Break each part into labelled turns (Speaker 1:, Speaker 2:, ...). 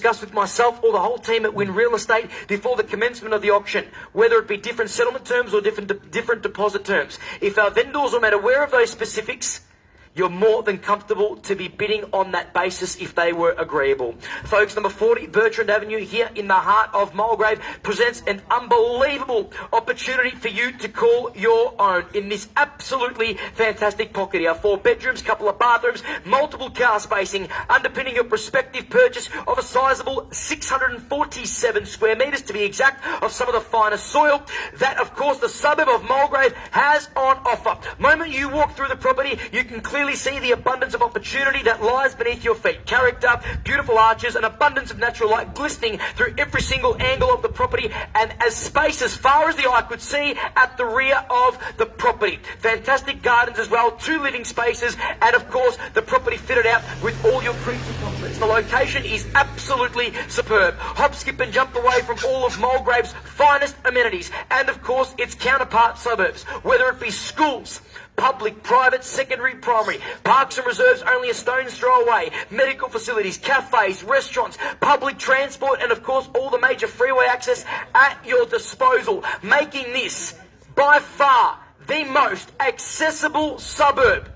Speaker 1: discussed with myself or the whole team at Win Real Estate before the commencement of the auction, whether it be different settlement terms or different deposit terms. If our vendors are made aware of those specifics, you're more than comfortable to be bidding on that basis if they were agreeable. Folks, number 40, Bertrand Avenue here in the heart of Mulgrave presents an unbelievable opportunity for you to call your own in this absolutely fantastic pocket here. 4 bedrooms, couple of bathrooms, multiple car spacing, underpinning your prospective purchase of a sizable 647 square metres to be exact, of some of the finest soil that, of course, the suburb of Mulgrave has on offer. Moment you walk through the property, you can clearly see the abundance of opportunity that lies beneath your feet. Character, beautiful arches, an abundance of natural light glistening through every single angle of the property, and as space as far as the eye could see at the rear of the property. Fantastic gardens as well, 2 living spaces, and of course the property fitted out with all your creature comforts. The location is absolutely superb. Hop, skip and jump away from all of Mulgrave's finest amenities, and of course its counterpart suburbs, whether it be schools, public, private, secondary, primary, parks and reserves only a stone's throw away, medical facilities, cafes, restaurants, public transport, and of course all the major freeway access at your disposal, making this by far the most accessible suburb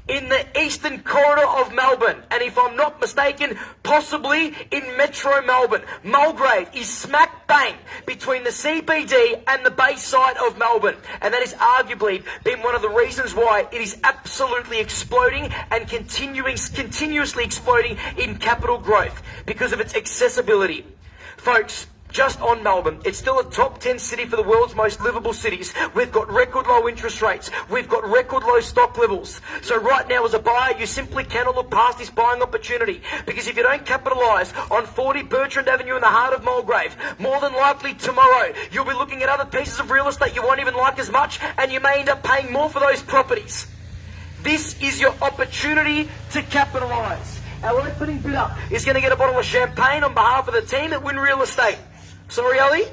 Speaker 1: in the eastern corridor of Melbourne, and if I'm not mistaken, possibly in Metro Melbourne. Mulgrave is smack bang between the CBD and the Bayside of Melbourne, and that has arguably been one of the reasons why it is absolutely exploding and continuously exploding in capital growth, because of its accessibility. Folks, just on Melbourne, it's still a top 10 city for the world's most livable cities. We've got record low interest rates. We've got record low stock levels. So right now as a buyer, you simply cannot look past this buying opportunity, because if you don't capitalise on 40 Bertrand Avenue in the heart of Mulgrave, more than likely tomorrow you'll be looking at other pieces of real estate you won't even like as much, and you may end up paying more for those properties. This is your opportunity to capitalise. Our opening bidder is going to get a bottle of champagne on behalf of the team at Win Real Estate. Sorry, Ali?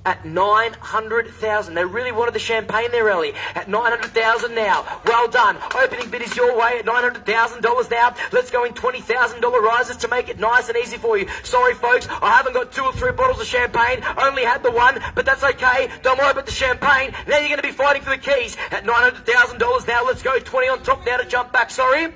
Speaker 1: At 900,000. They really wanted the champagne there, Ali. At 900,000 now. Well done. Opening bid is your way at $900,000 now. Let's go in $20,000 rises to make it nice and easy for you. Sorry, folks, I haven't got 2 or 3 bottles of champagne. Only had the one, but that's okay. Don't worry about the champagne. Now you're going to be fighting for the keys. At $900,000 now. Let's go 20 on top now to jump back. Sorry?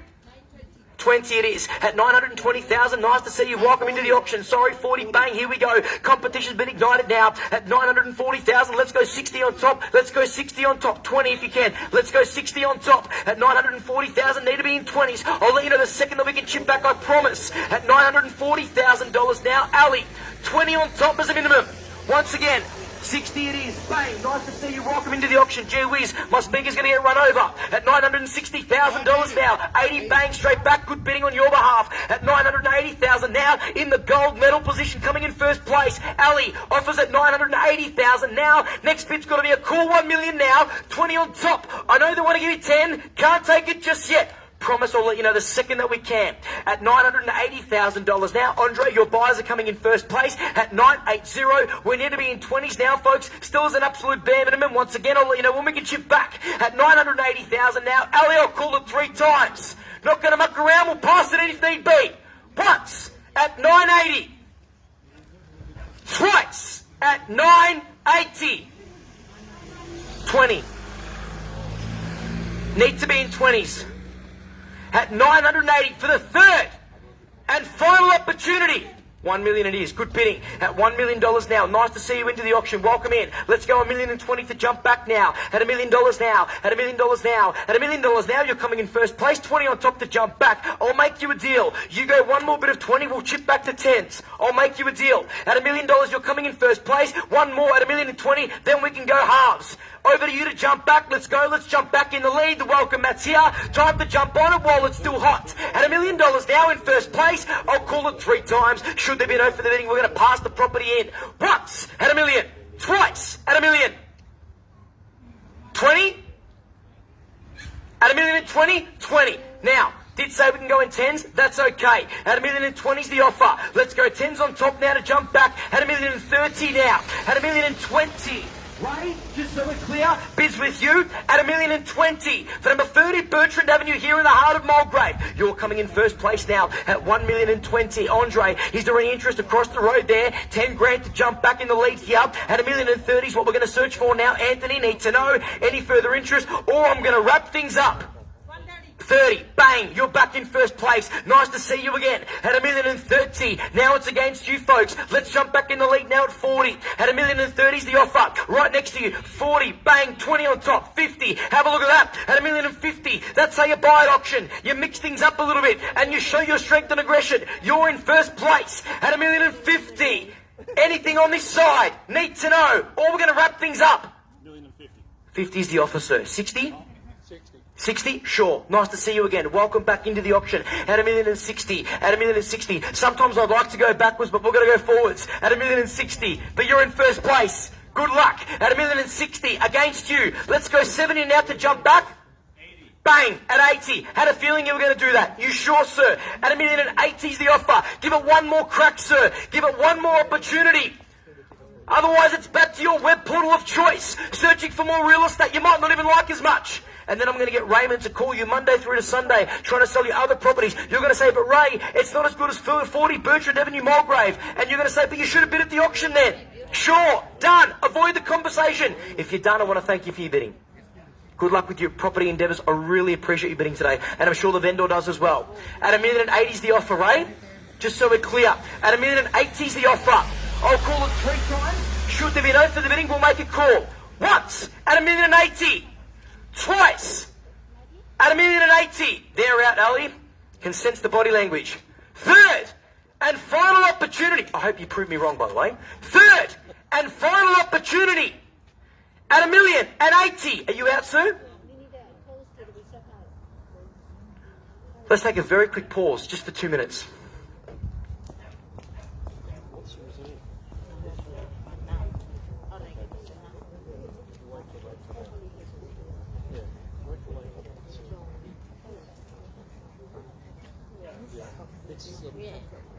Speaker 1: 20 it is. At 920,000, nice to see you. Welcome into the auction. Sorry, 40, bang, here we go. Competition's been ignited now. At 940,000, let's go 60 on top. Let's go 60 on top. 20 if you can. Let's go 60 on top. At 940,000, need to be in 20s. I'll let you know the second that we can chip back, I promise. At $940,000 now, Ali, 20 on top as a minimum. Once again, 60 it is. Bang. Nice to see you. Welcome into the auction. Gee whiz, my speaker's going to get run over. At $960,000 now. 80 bang straight back. Good bidding on your behalf. At $980,000 now. In the gold medal position, coming in first place. Ali offers at $980,000 now. Next bid's got to be a cool $1 million now. 20 on top. I know they want to give you 10. Can't take it just yet. Promise I'll let you know the second that we can. At $980,000 now, Andre, your buyers are coming in first place. At 980, we need to be in 20s now, folks. Still as an absolute bare minimum. Once again, I'll let you know when we can chip back. At $980,000 now, Ali, I'll call it 3 times. Not going to muck around, we'll pass it in if need be. Once, at 980. Twice, at 980. 20. Need to be in 20s. At 980 for the third and final opportunity. $1 million it is. Good bidding. At $1 million now. Nice to see you into the auction. Welcome in. Let's go $1,020,000 to jump back now. At $1 million now. At $1 million now. At $1 million now. You're coming in first place. 20 on top to jump back. I'll make you a deal. You go one more bid of 20. We'll chip back to 10s. I'll make you a deal. At $1 million, you're coming in first place. One more at $1,020,000. Then we can go halves. Over to you to jump back. Let's go. Let's jump back in the lead. The welcome mat's here. Time to jump on it while it's still hot. At $1 million now in first place. I'll call it 3 times. Should there be no for the bidding, we're going to pass the property in. Once at $1 million. Twice at $1 million. 20. At $1,020,000. 20. Now, did say we can go in 10s. That's okay. At $1,020,000 the offer. Let's go 10s on top now to jump back. At $1,030,000 now. At $1,020,000. Ray, just so we're clear, bids with you at $1,020,000. For number 30, Bertrand Avenue here in the heart of Mulgrave. You're coming in first place now at $1,020,000. Andre, is there any interest across the road there? 10 grand to jump back in the lead here at $1,030,000 is what we're going to search for now. Anthony, need to know any further interest, or I'm going to wrap things up. 30, bang, you're back in first place. Nice to see you again at $1,030,000. Now it's against you folks. Let's jump back in the lead now at 40. At $1,030,000 is the offer. Right next to you, 40, bang, 20 on top, 50. Have a look at that. At $1,050,000, that's how you buy at auction. You mix things up a little bit and you show your strength and aggression. You're in first place at $1,050,000. Anything on this side? Need to know. Or we're going to wrap things up.
Speaker 2: 1,050,000.
Speaker 1: 50 is the offer, sir. 60? 60? Sure. Nice to see you again. Welcome back into the auction at $1,060,000. At $1,060,000. Sometimes I'd like to go backwards, but we're going to go forwards at $1,060,000. But you're in first place. Good luck at $1,060,000 against you. Let's go 70 now to jump back.
Speaker 2: 80.
Speaker 1: Bang, at 80. Had a feeling you were going to do that. You sure, sir? At $1,080,000 is the offer. Give it one more crack, sir. Give it one more opportunity. Otherwise, it's back to your web portal of choice, searching for more real estate you might not even like as much. And then I'm going to get Raymond to call you Monday through to Sunday, trying to sell you other properties. You're going to say, but Ray, it's not as good as 40 Bertrand Avenue Mulgrave. And you're going to say, but you should have bid at the auction then. Sure, done. Avoid the conversation. If you're done, I want to thank you for your bidding. Good luck with your property endeavours. I really appreciate you bidding today. And I'm sure the vendor does as well. At $1,080,000 is the offer, Ray. Just so we're clear. At $1,080,000 is the offer. I'll call it 3 times. Should there be no further bidding, we'll make a call. Once at $1,080,000. Twice at $1,080,000. They're out, Ali. Can sense the body language. Third and final opportunity. I hope you proved me wrong, by the way. Third and final opportunity at $1,080,000. Are you out, sir? Let's take a very quick pause, just for 2 minutes.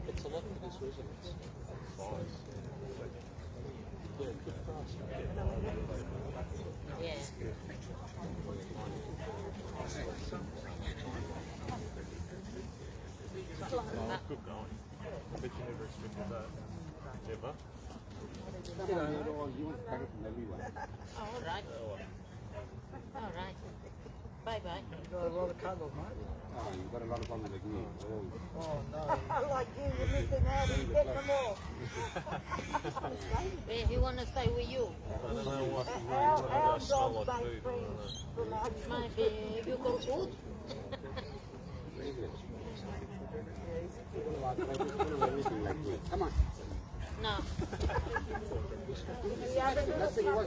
Speaker 2: It's a lot of this residence. Yeah, good price.
Speaker 3: Yeah.
Speaker 2: Good going. I bet you never expected that. Ever?
Speaker 3: All right. All right. Bye-bye.
Speaker 4: You've got a lot of candles, mate.
Speaker 5: Oh, you've got a lot of ones like me.
Speaker 4: Oh, no.
Speaker 6: Like you're missing out and get them all.
Speaker 3: Where he want to stay with you?
Speaker 2: I don't know what
Speaker 6: Our
Speaker 2: I smell
Speaker 6: dog's
Speaker 2: like
Speaker 6: best
Speaker 2: food.
Speaker 6: friends from our
Speaker 3: My baby, you got food?
Speaker 5: Come on.
Speaker 3: No.
Speaker 6: the other dog.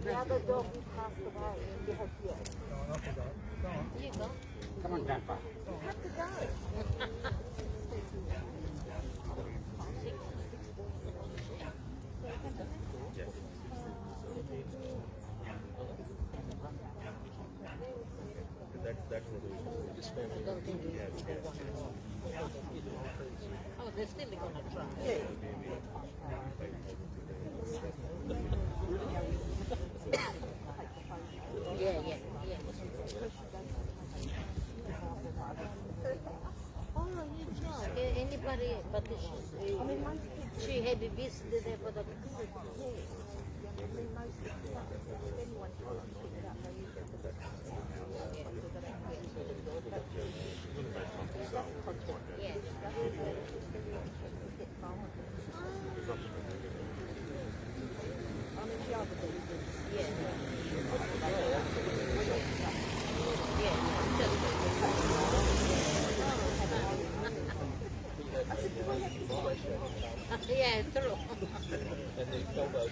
Speaker 6: The other dog he passed away. You have here.
Speaker 3: You go.
Speaker 5: Come on, Grandpa.
Speaker 6: You have to go.
Speaker 3: Oh, they're still gonna try. Yeah. Oh, you know, anybody, but she had a visit there for the yeah. Yeah, true.
Speaker 2: And they fell out.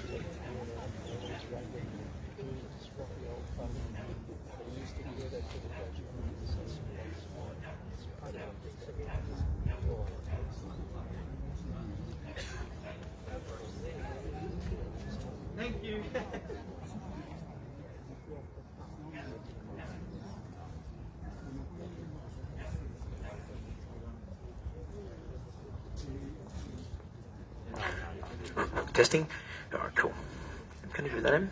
Speaker 1: Thank you. Testing. All right, cool. Can you do that, Em?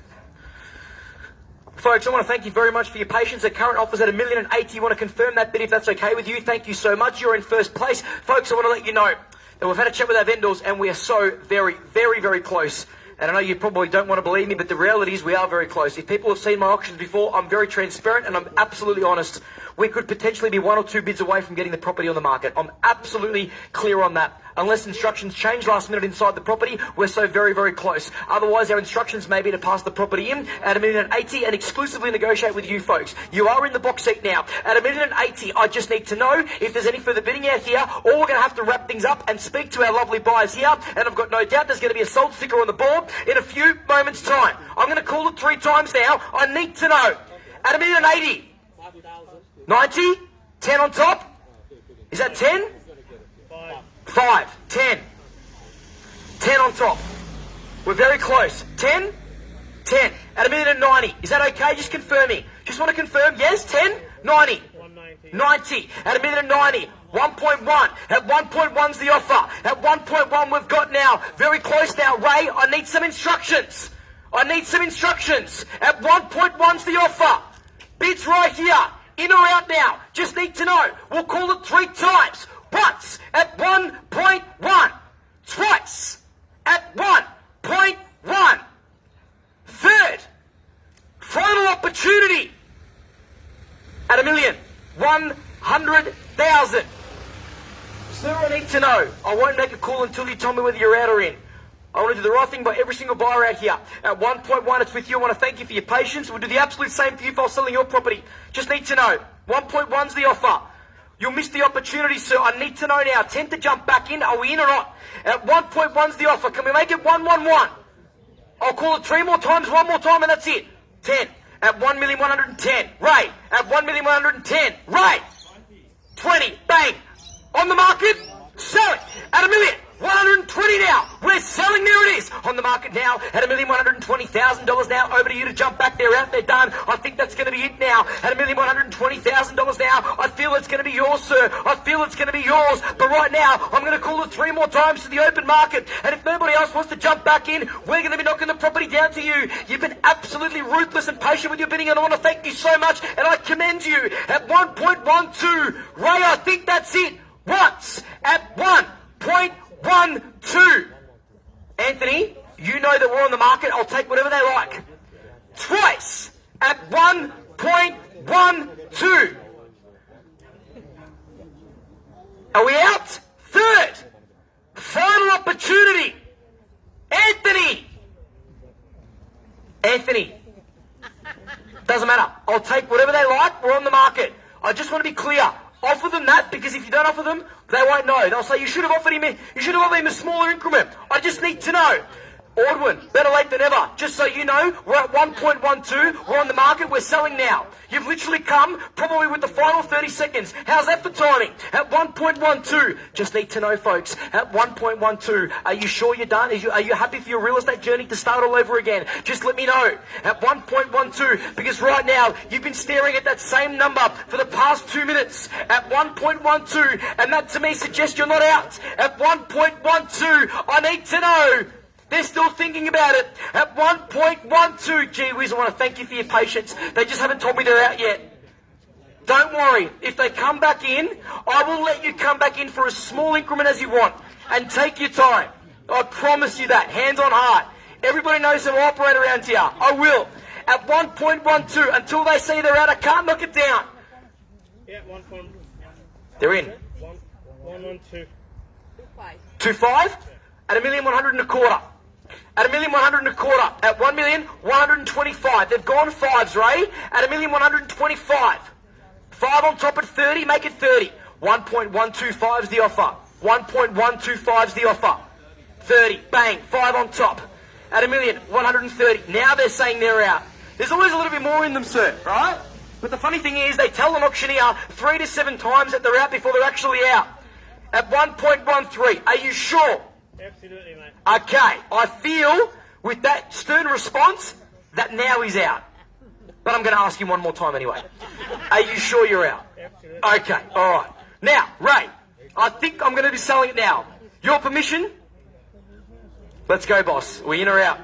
Speaker 1: Folks, I want to thank you very much for your patience. The current offer's at $1,080,000. You want to confirm that bid if that's okay with you? Thank you so much. You're in first place. Folks, I want to let you know that we've had a chat with our vendors and we are so very, very, very close. And I know you probably don't want to believe me, but the reality is we are very close. If people have seen my auctions before, I'm very transparent and I'm absolutely honest. We could potentially be 1 or 2 bids away from getting the property on the market. I'm absolutely clear on that. Unless instructions change last minute inside the property, we're so very, very close. Otherwise, our instructions may be to pass the property in at $1,080,000 and exclusively negotiate with you folks. You are in the box seat now. At $1,080,000, I just need to know if there's any further bidding out here, or we're going to have to wrap things up and speak to our lovely buyers here. And I've got no doubt there's going to be a sold sticker on the board in a few moments' time. I'm going to call it 3 times now. I need to know. At $1,080,000, 90, 10 on top. Is that 10? 5, 10. 10 on top. We're very close. 10, 10. At $1,090,000. Is that okay? Just confirming. Just want to confirm. Yes, 10, 90. 90. At $1,090,000. 1.1. At 1.1's the offer. At 1.1 we've got now. Very close now. Ray, I need some instructions. I need some instructions. At 1.1's the offer. Bids right here. In or out now. Just need to know. We'll call it 3 times. Once at 1.1. Twice at 1.1. Third. Final opportunity. At $1,100,000. Sir, I need to know. I won't make a call until you tell me whether you're out or in. I want to do the right thing by every single buyer out here. At 1.1, it's with you. I want to thank you for your patience. We'll do the absolute same for you if I was selling your property. Just need to know. 1.1's the offer. You'll miss the opportunity, sir. I need to know now. 10 to jump back in. Are we in or not? At 1.1's the offer. Can we make it 111? I'll call it 3 more times, 1 more time, and that's it. 10. At 1,110,000. Ray. At 1,110,000. Ray. 20. Bang. On the market. Sell it. At $1,120,000 now. We're selling. There it is. On the market now at $1,120,000 now. Over to you to jump back there. Out there, done. I think that's going to be it now. At $1,120,000 now. I feel it's going to be yours, sir. I feel it's going to be yours. But right now, I'm going to call it 3 more times to the open market. And if nobody else wants to jump back in, we're going to be knocking the property down to you. You've been absolutely ruthless and patient with your bidding, and I want to thank you so much. And I commend you. At 1.12, Ray, I think that's it. Once at 1.12. Anthony, you know that we're on the market. I'll take whatever they like. Twice at 1.12. Are we out? Third. Final opportunity. Anthony. Anthony. Doesn't matter. I'll take whatever they like. We're on the market. I just want to be clear. Offer them that, because if you don't offer them, they won't know. They'll say, you should have offered him a smaller increment. I just need to know. Ordwin, better late than ever. Just so you know, we're at 1.12. We're on the market. We're selling now. You've literally come probably with the final 30 seconds. How's that for timing? At 1.12. Just need to know, folks. At 1.12. Are you sure you're done? Are you happy for your real estate journey to start all over again? Just let me know. At 1.12. Because right now, you've been staring at that same number for the past 2 minutes. At 1.12. And that to me suggests you're not out. At 1.12. I need to know. They're still thinking about it. At 1.12, gee whiz, I want to thank you for your patience. They just haven't told me they're out yet. Don't worry. If they come back in, I will let you come back in for as small increment as you want. And take your time. I promise you that. Hands on heart. Everybody knows how to operate around here. I will. At 1.12, until they say they're out, I can't knock it down.
Speaker 2: Yeah, 1.1.
Speaker 1: They're in.
Speaker 2: 112.
Speaker 1: 2.5? At $1,125,000. At $1,125,000. At $1,125,000. They've gone 5s, Ray. At $1,125,000. 5 on top at 30, make it 30. 1.125 is the offer. 1.125 is the offer. 30, bang, 5 on top. At $1,130,000. Now they're saying they're out. There's always a little bit more in them, sir, right? But the funny thing is, they tell an auctioneer 3 to 7 times that they're out before they're actually out. At 1.13, are you sure?
Speaker 2: Absolutely, mate.
Speaker 1: Okay, I feel with that stern response that now he's out. But I'm going to ask him one more time anyway. Are you sure you're out?
Speaker 2: Absolutely.
Speaker 1: Okay, all right. Now, Ray, I think I'm going to be selling it now. Your permission? Let's go, boss. We in or out?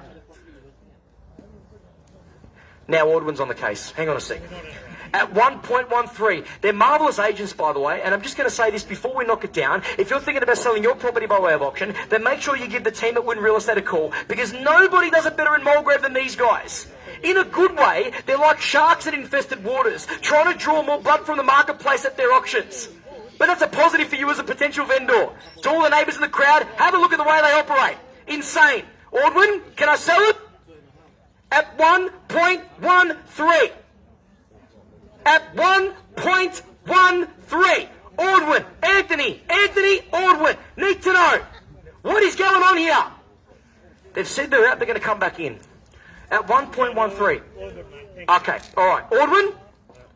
Speaker 1: Now Ordwin's on the case. Hang on a sec. At 1.13. They're marvellous agents, by the way, and I'm just going to say this before we knock it down. If you're thinking about selling your property by way of auction, then make sure you give the team at Win Real Estate a call, because nobody does it better in Mulgrave than these guys. In a good way, they're like sharks in infested waters, trying to draw more blood from the marketplace at their auctions. But that's a positive for you as a potential vendor. To all the neighbours in the crowd, have a look at the way they operate. Insane. Ordwin, can I sell it? At 1.13. At 1.13. Ordwin, Anthony Ordwin. Need to know what is going on here. They've said they're out, they're going to come back in. At 1.13. Okay, all right. Ordwin,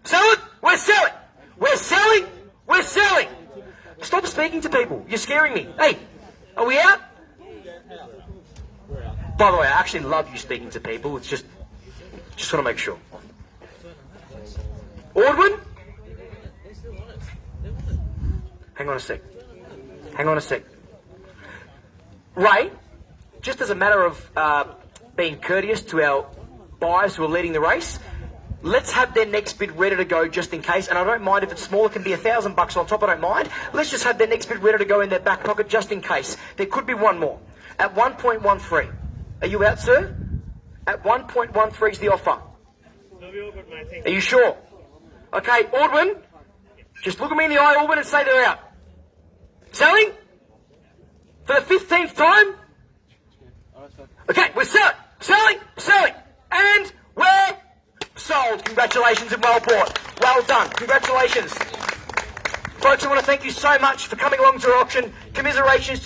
Speaker 1: sell it. We're selling. We're selling. We're selling. Stop speaking to people. You're scaring me. Hey, are we out? By the way, I actually love you speaking to people. It's just want to make sure. Ordwin? Hang on a sec. Hang on a sec. Ray, just as a matter of being courteous to our buyers who are leading the race, let's have their next bid ready to go just in case. And I don't mind if it's small, it can be $1,000 on top, I don't mind. Let's just have their next bid ready to go in their back pocket just in case. There could be one more. At 1.13. Are you out, sir? At 1.13 is the offer. Are you sure? Okay, Ordwin, just look at me in the eye, Ordwin, and say they're out. Selling? For the 15th time? Okay, we're selling, and we're sold. Congratulations and well bought. Well done. Congratulations. Folks, I want to thank you so much for coming along to our auction. Commiserations.